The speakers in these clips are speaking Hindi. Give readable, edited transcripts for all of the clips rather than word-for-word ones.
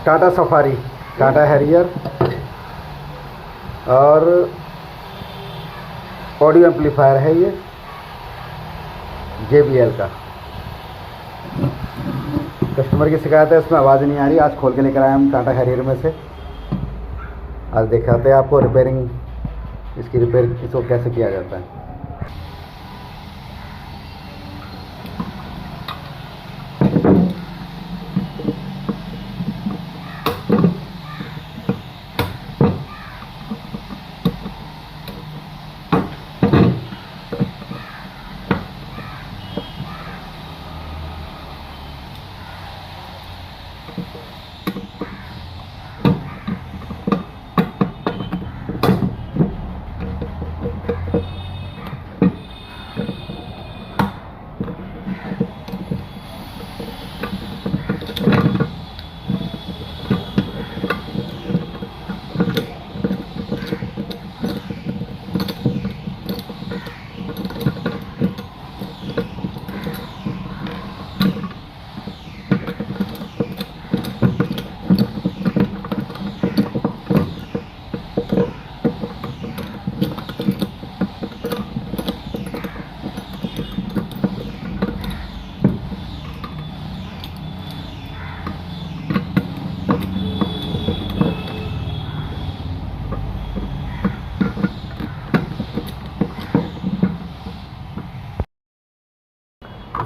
टाटा सफारी, टाटा हैरियर और ऑडियो एम्पलीफायर है ये JBL का। कस्टमर की शिकायत है इसमें आवाज़ नहीं आ रही। आज खोल के लेकर आए हम टाटा हैरियर में से। आज दिखाते हैं आपको रिपेयरिंग, इसकी रिपेयर इसको कैसे किया जाता है।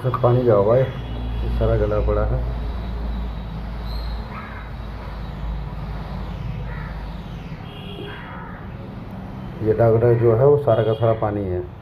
सब पानी का हुआ है, सारा गला पड़ा है। ये डागरा जो है वो सारा का सारा पानी है।